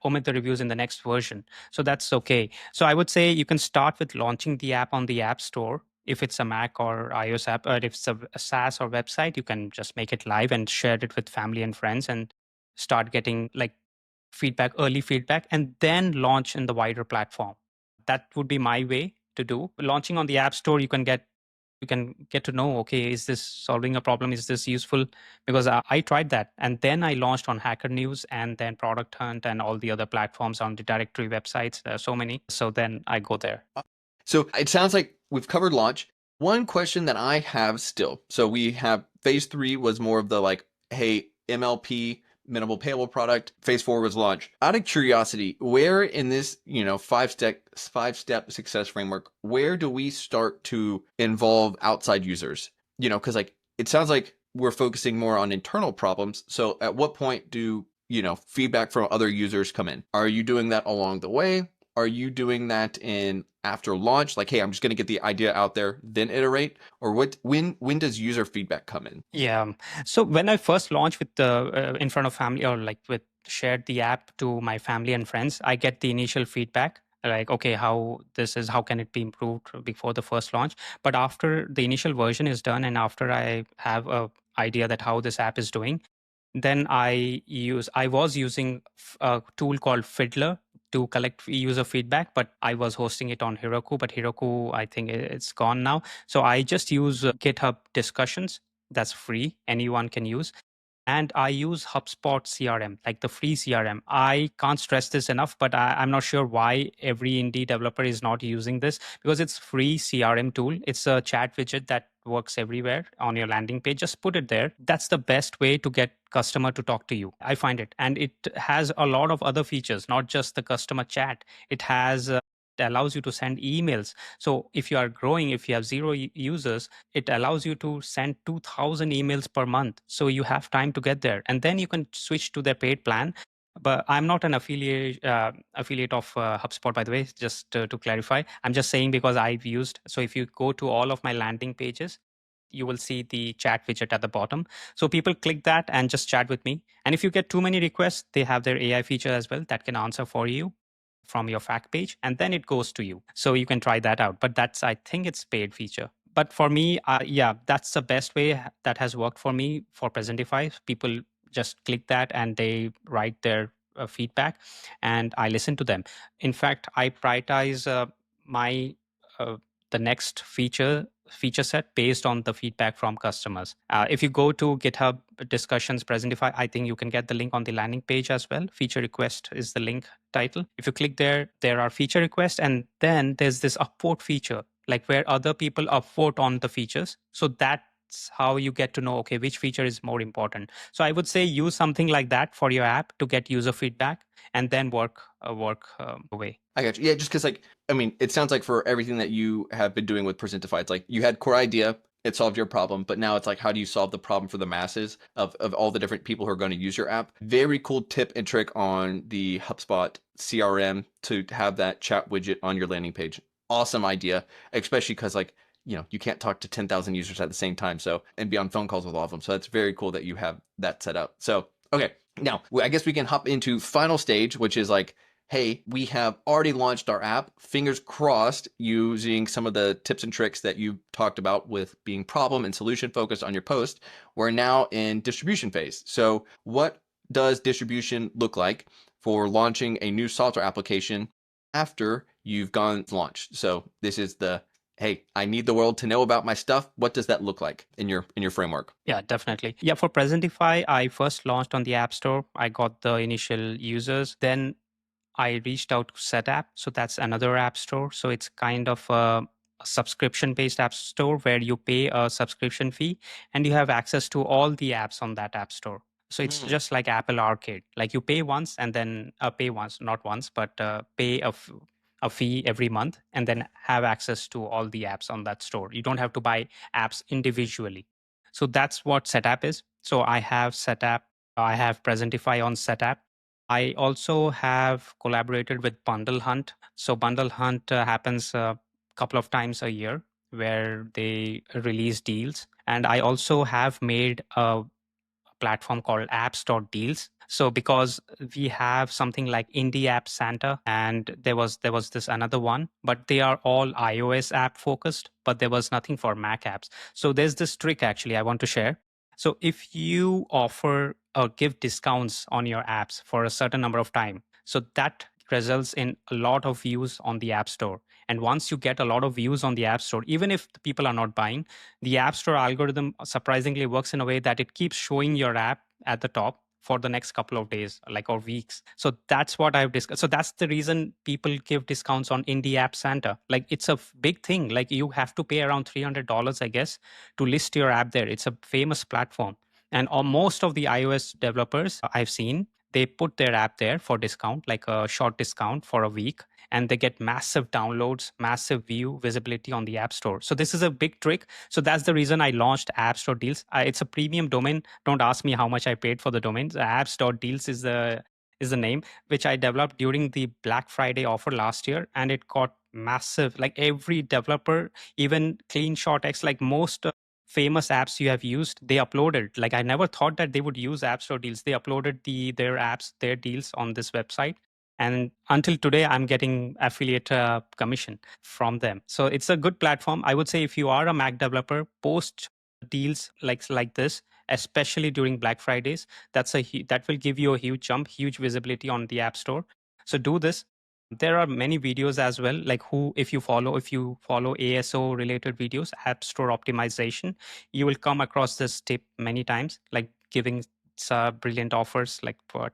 omit the reviews in the next version. So that's okay. So I would say you can start with launching the app on the App Store. If it's a Mac or iOS app, or if it's a SaaS or website, you can just make it live and share it with family and friends, and start getting early feedback, and then launch in the wider platform. That would be my way to do. Launching on the App Store, you can get to know, okay, is this solving a problem, is this useful? Because I tried that, and then I launched on Hacker News, and then Product Hunt, and all the other platforms on the directory websites. There are so many, so then I go there. So it sounds like we've covered launch. One question that I have still, so we have phase 3 was more of the like, hey, MLP, minimal payable product. Phase 4 was launch. Out of curiosity, where in this, five-step success framework, where do we start to involve outside users? Because like it sounds like we're focusing more on internal problems. So at what point do feedback from other users come in? Are you doing that along the way? Are you doing that in after launch? Like, hey, I'm just going to get the idea out there, then iterate? Or when does user feedback come in? Yeah. So when I first launched with the in front of family, or shared the app to my family and friends, I get the initial feedback, like, okay, how can it be improved before the first launch? But after the initial version is done, and after I have a idea that how this app is doing, then I was using a tool called Fiddler to collect user feedback, but I was hosting it on Heroku, but Heroku, I think it's gone now. So I just use GitHub discussions. That's free, anyone can use. And I use HubSpot CRM, like the free CRM. I can't stress this enough, but I'm not sure why every indie developer is not using this, because it's free CRM tool. It's a chat widget that works everywhere on your landing page. Just put it there. That's the best way to get customer to talk to you, I find it. And it has a lot of other features, not just the customer chat. It allows you to send emails. So if you are growing, if you have zero users, it allows you to send 2,000 emails per month. So you have time to get there. And then you can switch to their paid plan. But I'm not an affiliate of HubSpot, by the way, just to clarify. I'm just saying because I've used. So if you go to all of my landing pages, you will see the chat widget at the bottom. So people click that and just chat with me. And if you get too many requests, they have their AI feature as well that can answer for you from your fact page, and then it goes to you. So you can try that out. But I think it's paid feature. But for me, that's the best way that has worked for me for Presentify. People just click that and they write their feedback, and I listen to them. In fact, I prioritize my the next feature set based on the feedback from customers. If you go to GitHub discussions Presentify, I think you can get the link on the landing page as well. Feature request is the link title. If you click there, there are feature requests, and then there's this upvote feature, like where other people upvote on the features. So that's how you get to know, okay, which feature is more important. So I would say use something like that for your app to get user feedback, and then work away. I got you. Yeah, just because I mean, it sounds like for everything that you have been doing with Presentify, it's like you had core idea, it solved your problem, but now it's like, how do you solve the problem for the masses of all the different people who are going to use your app? Very cool tip and trick on the HubSpot CRM to have that chat widget on your landing page. Awesome idea, especially because you can't talk to 10,000 users at the same time. So, and be on phone calls with all of them. So that's very cool that you have that set up. So, okay. Now, I guess we can hop into final stage, which is like, hey, we have already launched our app, fingers crossed, using some of the tips and tricks that you talked about with being problem and solution focused on your post. We're now in distribution phase. So what does distribution look like for launching a new software application after you've gone launch? So this is the, hey, I need the world to know about my stuff. What does that look like in your framework? Yeah, definitely. Yeah, for Presentify, I first launched on the App Store. I got the initial users. Then I reached out to SetApp. So that's another app store. So it's kind of a subscription based app store where you pay a subscription fee and you have access to all the apps on that app store. So it's just like Apple Arcade. Like you pay once and then pay once, not once, but pay a fee every month and then have access to all the apps on that store. You don't have to buy apps individually. So that's what SetApp is. So I have SetApp. I have Presentify on SetApp. I also have collaborated with Bundle Hunt. So Bundle Hunt happens a couple of times a year where they release deals. And I also have made a platform called apps.deals. So because we have something like Indie App Santa and there was this another one, but they are all iOS app focused, but there was nothing for Mac apps. So there's this trick actually I want to share. So if you offer or give discounts on your apps for a certain number of time, so that results in a lot of views on the App Store. And once you get a lot of views on the App Store, even if the people are not buying, the App Store algorithm surprisingly works in a way that it keeps showing your app at the top for the next couple of days, like or weeks. So that's what I've discussed. So that's the reason people give discounts on Indie App Santa. Like it's a big thing. Like you have to pay around $300, I guess, to list your app there. It's a famous platform. And most of the iOS developers I've seen, they put their app there for discount, like a short discount for a week, and they get massive downloads, massive view visibility on the App Store. So this is a big trick. So that's the reason I launched App Store Deals. It's a premium domain. Don't ask me how much I paid for the domain. App Store Deals is the name, which I developed during the Black Friday offer last year, and it got massive. Like every developer, even CleanShot like most famous apps you have used, they uploaded. Like I never thought that they would use App Store Deals. They uploaded their apps, their deals on this website, and until today I'm getting affiliate commission from them. So it's a good platform. I would say if you are a Mac developer, post deals like this, especially during Black Fridays. That will give you a huge jump, huge visibility on the App Store. So do this. There are many videos as well, like if you follow ASO related videos, App Store optimization, you will come across this tip many times, like giving brilliant offers, like for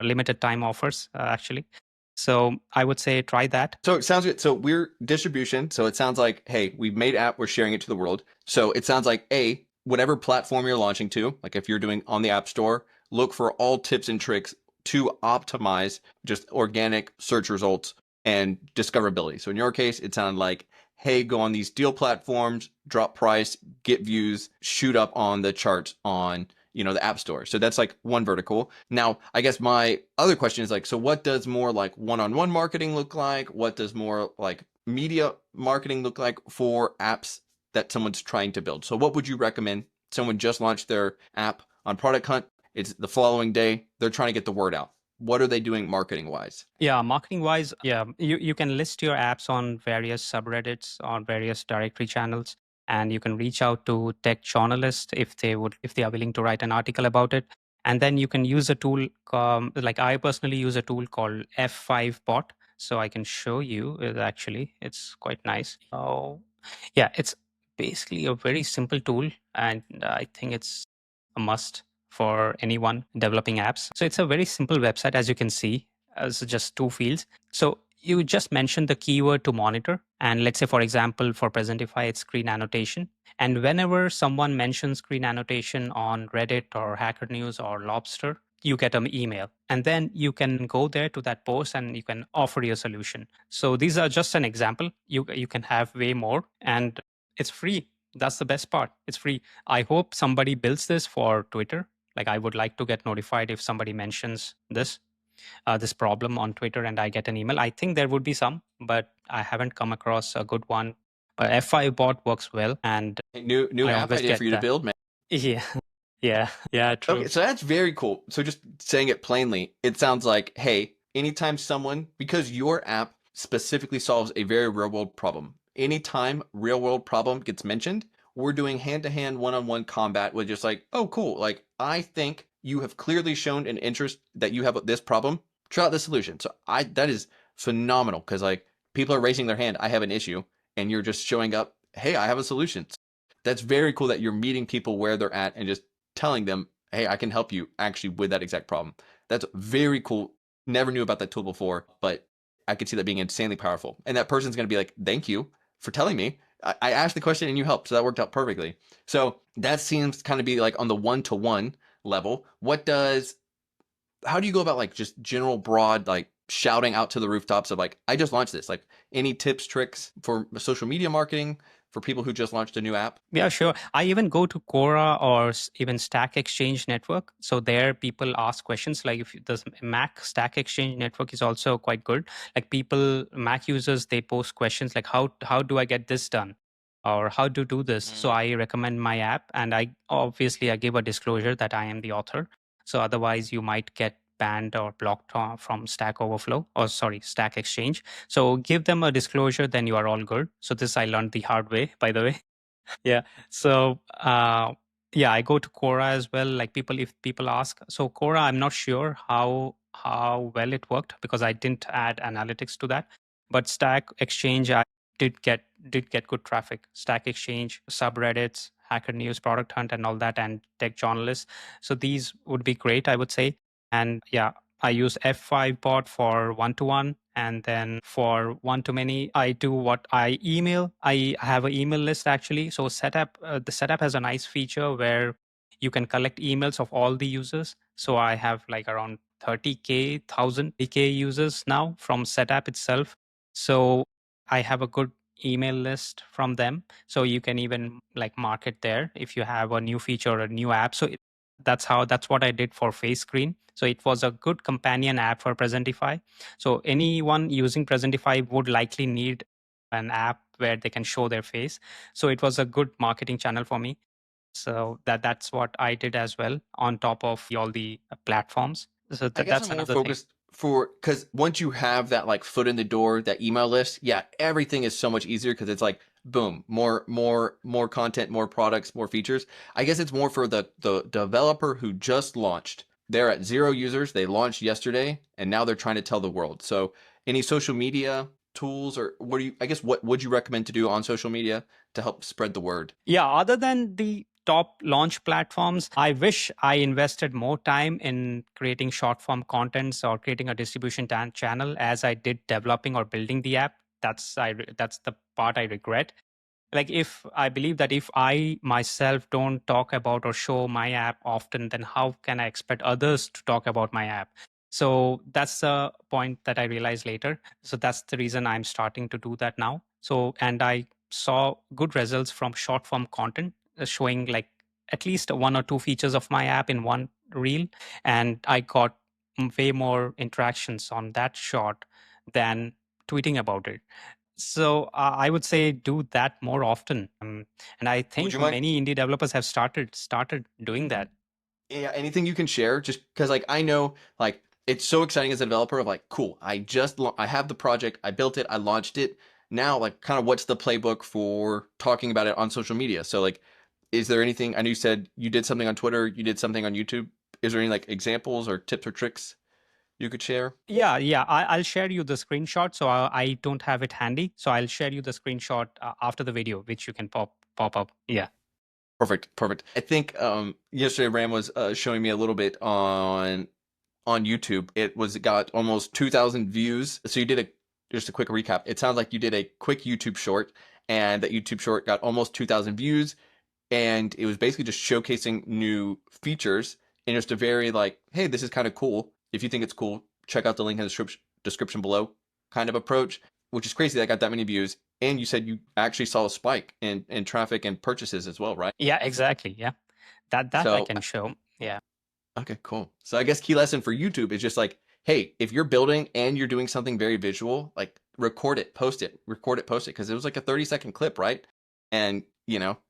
limited time offers, actually. So I would say try that. So it sounds good. So we're distribution. So it sounds like, hey, we've made app, we're sharing it to the world. So it sounds like whatever platform you're launching to, like if you're doing on the App Store, look for all tips and tricks to optimize just organic search results and discoverability. So in your case, it sounded like, hey, go on these deal platforms, drop price, get views, shoot up on the charts on the App Store. So that's like one vertical. Now, I guess my other question is like, so what does more like one-on-one marketing look like? What does more like media marketing look like for apps that someone's trying to build? So what would you recommend? Someone just launched their app on Product Hunt. It's the following day. They're trying to get the word out. What are they doing marketing wise? Yeah, marketing wise, yeah, you can list your apps on various subreddits, on various directory channels, and you can reach out to tech journalists if they are willing to write an article about it. And then you can use a tool, like I personally use a tool called F5 Bot. So I can show you it actually. It's quite nice. Oh, yeah, it's basically a very simple tool, and I think it's a must for anyone developing apps. So it's a very simple website, as you can see. So just two fields. So you just mention the keyword to monitor. And let's say, for example, for Presentify, it's screen annotation. And whenever someone mentions screen annotation on Reddit or Hacker News or Lobster, you get an email. And then you can go there to that post and you can offer your solution. So these are just an example. You can have way more, and it's free. That's the best part. It's free. I hope somebody builds this for Twitter. Like I would like to get notified if somebody mentions this problem on Twitter and I get an email. I think there would be some, but I haven't come across a good one. But F5 bot works well, and New I app always idea for get you to that. build, man. Yeah, yeah, Okay, true. so that's very cool. So just saying it plainly, it sounds like, hey, anytime someone, because your app specifically solves a very real world problem, anytime real world problem gets mentioned, we're doing hand to hand, one on one combat with just like, oh, cool. Like, I think you have clearly shown an interest that you have this problem. Try out this solution. So that is phenomenal because like people are raising their hand. I have an issue, and you're just showing up. Hey, I have a solution. That's very cool that you're meeting people where they're at and just telling them, hey, I can help you actually with that exact problem. That's very cool. Never knew about that tool before, but I could see that being insanely powerful. And that person's going to be like, thank you for telling me. I asked the question and you helped. So that worked out perfectly. So that seems kind of be like on the one-to-one level. How do you go about like just general broad, like shouting out to the rooftops of like, I just launched this, like any tips, tricks for social media marketing for people who just launched a new app? Yeah, sure. I even go to Quora or even Stack Exchange Network. So there people ask questions like if the Mac Stack Exchange Network is also quite good. Like people, Mac users, they post questions like how do I get this done? Or how to do this. So I recommend my app, and I give a disclosure that I am the author. So otherwise you might get banned or blocked from Stack Overflow, or sorry, Stack Exchange. So give them a disclosure, then you are all good. So this I learned the hard way, by the way. Yeah. So yeah, I go to Quora as well. Like if people ask, so Quora, I'm not sure how well it worked because I didn't add analytics to that. But Stack Exchange, I did get good traffic. Stack Exchange, subreddits, Hacker News, Product Hunt, and all that, and tech journalists. So these would be great, I would say. And yeah, I use F5 bot for one-to-one, and then for one-to-many, I do what I email. I have an email list actually. So the setup has a nice feature where you can collect emails of all the users. So I have like around 30K, 1000K users now from setup itself. So I have a good email list from them. So you can even like market there if you have a new feature or a new app. So that's what I did for Face Screen. So it was a good companion app for Presentify. So anyone using Presentify would likely need an app where they can show their face. So it was a good marketing channel for me. So that's what I did as well on top of all the platforms. So I guess I'm that's more another thing. focused for because once you have that like foot in the door, that email list, yeah, everything is so much easier because it's like boom, more content, more products, more features. I guess it's more for the developer who just launched. They're at 0 users. They launched yesterday, and now they're trying to tell the world. So, any social media tools, or what would you recommend to do on social media to help spread the word? Yeah, other than the top launch platforms, I wish I invested more time in creating short form contents or creating a distribution channel as I did developing or building the app. That's the part I regret. Like if I believe that if I myself don't talk about or show my app often, then how can I expect others to talk about my app? So that's the point that I realized later. So that's the reason I'm starting to do that now. So and I saw good results from short form content showing like at least one or two features of my app in one reel, and I got way more interactions on that short than tweeting about it. So I would say do that more often, and I Would you think mind? many indie developers have started doing that. Yeah, anything you can share, just because like I know like it's so exciting as a developer of like, cool, I have the project, I built it, I launched it. Now like kind of what's the playbook for talking about it on social media? So like, is there anything? I know you said you did something on Twitter, you did something on YouTube. Is there any like examples or tips or tricks? you could share? Yeah. I'll share you the screenshot. So I don't have it handy. So I'll share you the screenshot after the video, which you can pop up. Yeah. Perfect, perfect. I think yesterday Ram was showing me a little bit on YouTube. It got almost 2,000 views. So you did just a quick recap. It sounds like you did a quick YouTube short, and that YouTube short got almost 2,000 views, and it was basically just showcasing new features and just a very like, hey, this is kind of cool. If you think it's cool, check out the link in the description below kind of approach, which is crazy that got that many views. And you said you actually saw a spike in traffic and purchases as well, right? Yeah, exactly. Yeah. That I So can show. Yeah. okay, cool. So I guess key lesson for YouTube is just like, hey, if you're building and you're doing something very visual, like record it, post it, record it, post it. Cause it was like a 30-second clip, right? And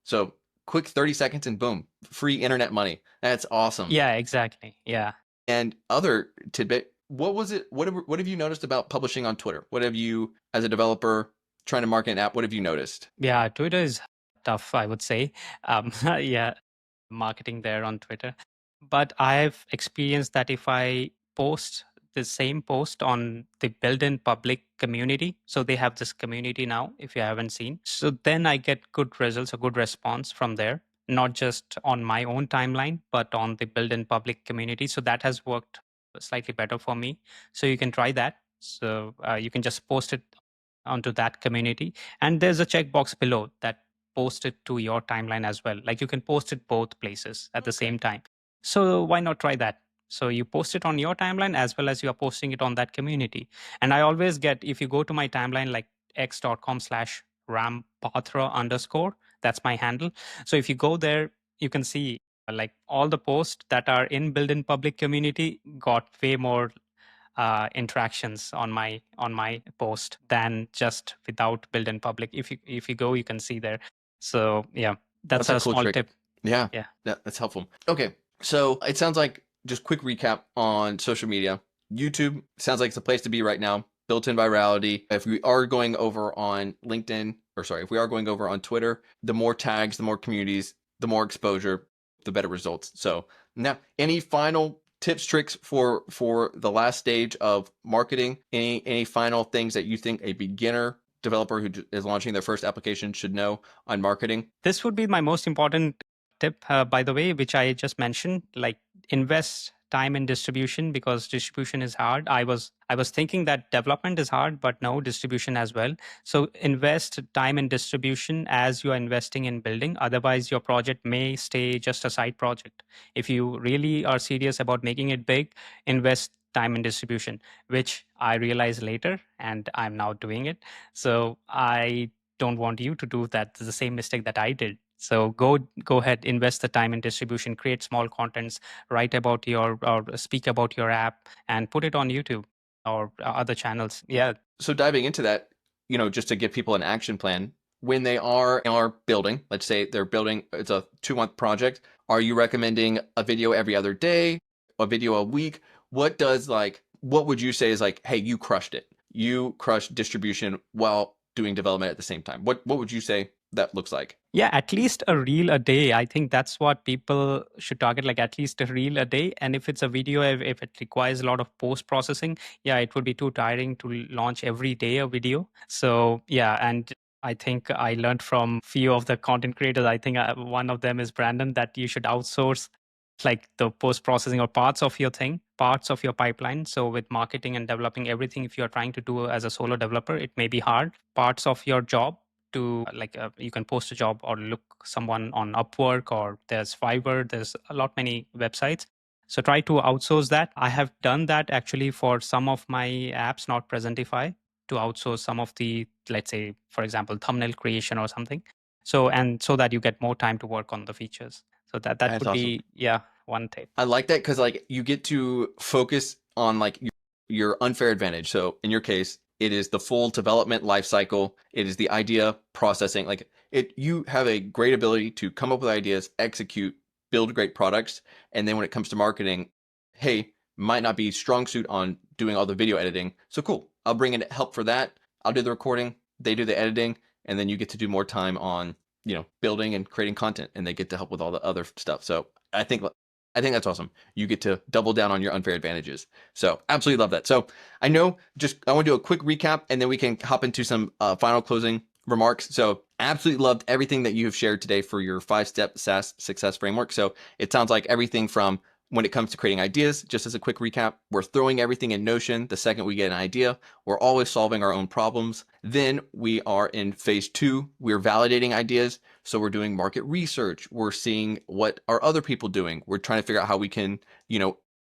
so quick 30 seconds and boom, free internet money. That's awesome. Yeah, exactly. Yeah. And other tidbit, what was it? What have you noticed about publishing on Twitter? What have you, as a developer trying to market an app, what have you noticed? Yeah. Twitter is tough, I would say. Yeah. Marketing there on Twitter. But I've experienced that if I post the same post on the built-in public community, so they have this community now, if you haven't seen. So then I get good results, a good response from there, not just on my own timeline, but on the built-in public community. So that has worked slightly better for me. So you can try that. So you can just post it onto that community. And there's a checkbox below that post it to your timeline as well. Like you can post it both places at the Okay. same time. So why not try that? So you post it on your timeline as well as you are posting it on that community. And I always get, if you go to my timeline, like x.com/rampatra_, that's my handle. So if you go there, you can see like all the posts that are in built-in public community got way more interactions on my post than just without built in public. If you go, you can see there. So yeah, that's That's a a cool small trick. tip. Yeah, Yeah. that's helpful. Okay, so it sounds like, just quick recap on social media. YouTube sounds like it's a place to be right now. Built-in virality. If we are going over on LinkedIn, or sorry, if we are going over on Twitter, the more tags, the more communities, the more exposure, the better results. So now, any final tips, tricks for the last stage of marketing? Any final things that you think a beginner developer who is launching their first application should know on marketing? This would be my most important tip, by the way, which I just mentioned. Like invest time in distribution because distribution is hard. I was thinking that development is hard, but no, distribution as well. So invest time in distribution as you are investing in building. Otherwise, your project may stay just a side project. If you really are serious about making it big, invest time in distribution, which I realized later, and I'm now doing it. So I don't want you to do that, the same mistake that I did. So go ahead, invest the time in distribution, create small contents, write about your or speak about your app, and put it on YouTube or other channels. Yeah. So diving into that, just to give people an action plan, when they are building, let's say they're building, it's a 2-month project. Are you recommending a video every other day, a video a week? What would you say is like, hey, you crushed it. You crushed distribution while doing development at the same time. What would you say that looks like? Yeah, at least a reel a day. I think that's what people should target, like at least a reel a day. And if it's a video, if it requires a lot of post processing, yeah, it would be too tiring to launch every day a video. So, yeah. And I think I learned from few of the content creators. I think one of them is Brandon, that you should outsource like the post processing or parts of your thing, parts of your pipeline. So with marketing and developing everything, if you're trying to do as a solo developer, it may be hard. Parts of your job to like you can post a job or look someone on Upwork, or there's Fiverr, there's a lot many websites. So try to outsource that. I have done that actually for some of my apps, not Presentify, to outsource some of the, let's say, for example, thumbnail creation or something. So and so that you get more time to work on the features. So that That's would awesome. be, yeah, one tip. I like that because like you get to focus on like your unfair advantage. So in your case, it is the full development life cycle. It is the idea processing. Like you have a great ability to come up with ideas, execute, build great products, and then when it comes to marketing, hey, might not be strong suit on doing all the video editing. So cool. I'll bring in help for that. I'll do the recording. They do the editing, and then you get to do more time on building and creating content, and they get to help with all the other stuff. So I think I think that's awesome. You get to double down on your unfair advantages. So absolutely love that. So I know I want to do a quick recap and then we can hop into some final closing remarks. So absolutely loved everything that you have shared today for your 5-step SaaS success framework. So it sounds like everything from when it comes to creating ideas, just as a quick recap, we're throwing everything in Notion. The second we get an idea, we're always solving our own problems. Then we are in phase 2. We're validating ideas. So we're doing market research. We're seeing what are other people doing. We're trying to figure out how we can,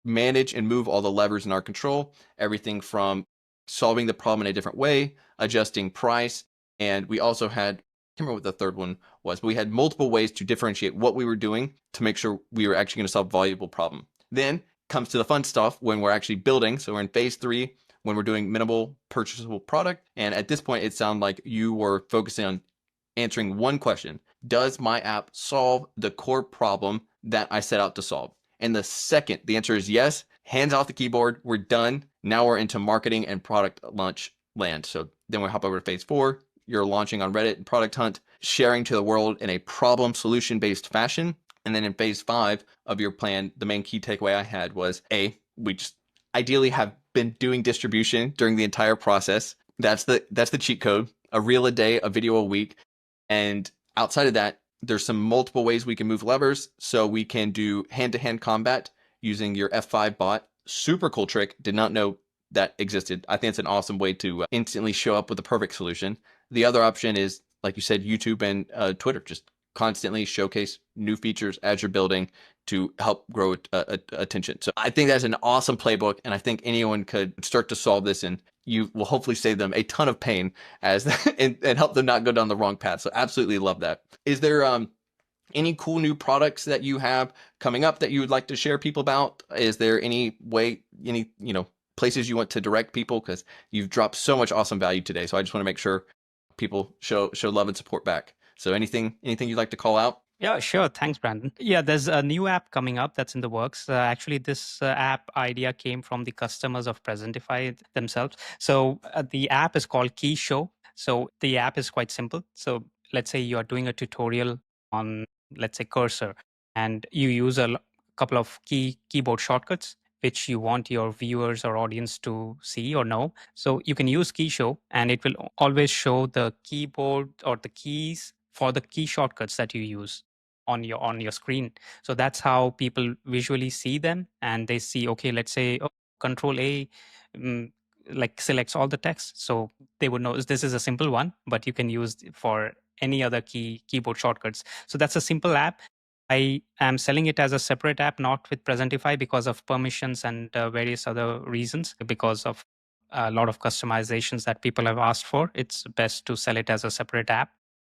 manage and move all the levers in our control. Everything from solving the problem in a different way, adjusting price. And we also had, I can't remember what the third one was, but we had multiple ways to differentiate what we were doing to make sure we were actually going to solve a valuable problem. Then comes to the fun stuff when we're actually building. So we're in phase 3 when we're doing minimal purchasable product. And at this point, it sounded like you were focusing on answering one question. Does my app solve the core problem that I set out to solve? And the second the answer is yes, hands off the keyboard, we're done. Now we're into marketing and product launch land. So then we hop over to phase 4. You're launching on Reddit and Product Hunt, sharing to the world in a problem solution based fashion. And then in phase 5 of your plan, the main key takeaway I had was we just ideally have been doing distribution during the entire process. That's the cheat code, a reel a day, a video a week. And outside of that, there's some multiple ways we can move levers. So we can do hand-to-hand combat using your F5 bot. Super cool trick. Did not know that existed. I think it's an awesome way to instantly show up with a perfect solution. The other option is, like you said, YouTube and Twitter. Just constantly showcase new features as you're building to help grow attention. So I think that's an awesome playbook, and I think anyone could start to solve this, and you will hopefully save them a ton of pain as and help them not go down the wrong path. So absolutely love that. Is there any cool new products that you have coming up that you would like to share people about? Is there any places you want to direct people? Because you've dropped so much awesome value today. So I just want to make sure people show love and support back. So anything you'd like to call out? Yeah, sure. Thanks, Brandon. Yeah, there's a new app coming up that's in the works. Actually, this app idea came from the customers of Presentify themselves. So the app is called Key Show. So the app is quite simple. So let's say you are doing a tutorial on, let's say, Cursor, and you use a couple of keyboard shortcuts which you want your viewers or audience to see or know. So you can use Key Show, and it will always show the keyboard or the keys for the key shortcuts that you use on your screen. So that's how people visually see them, and they see, okay, let's say Control A like selects all the text, so they would know this is a simple one, but you can use for any other keyboard shortcuts. So that's a simple app. I am selling it as a separate app, not with Presentify, because of permissions and various other reasons. Because of a lot of customizations that people have asked for, it's best to sell it as a separate app.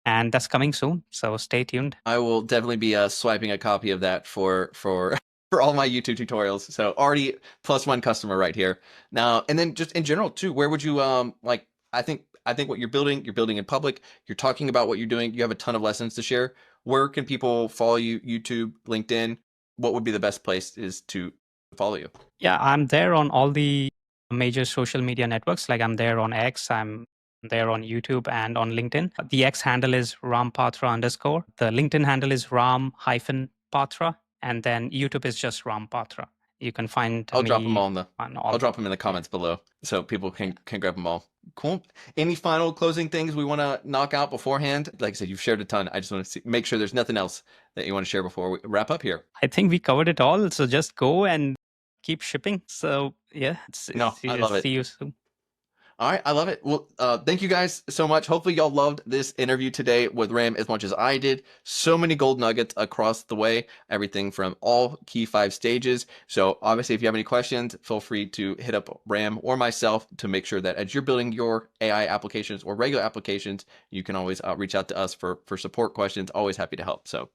And that's coming soon, so stay tuned. I will definitely be swiping a copy of that for for all my YouTube tutorials. So already +1 customer right here. Now, and then just in general too, where would you I think what you're building in public, you're talking about what you're doing, you have a ton of lessons to share. Where can people follow you? YouTube, LinkedIn? What would be the best place is to follow you? Yeah, I'm there on all the major social media networks. Like I'm there on X, I'm there on YouTube and on LinkedIn. The X handle is rampatra_. The LinkedIn handle is ram-patra. And then YouTube is just rampatra. You can find I'll me drop them all in the on all. I'll drop them in the comments below so people can grab them all. Cool. Any final closing things we want to knock out beforehand? Like I said, you've shared a ton. I just want to make sure there's nothing else that you want to share before we wrap up here. I think we covered it all. So just go and keep shipping. So yeah, I love it. See you soon. All right, I love it. Well, thank you guys so much. Hopefully y'all loved this interview today with Ram as much as I did. So many gold nuggets across the way, everything from all key 5 stages. So obviously, if you have any questions, feel free to hit up Ram or myself to make sure that as you're building your AI applications or regular applications, you can always reach out to us for support questions. Always happy to help. So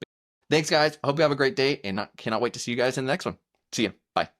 thanks, guys. I hope you have a great day, and cannot wait to see you guys in the next one. See you. Bye.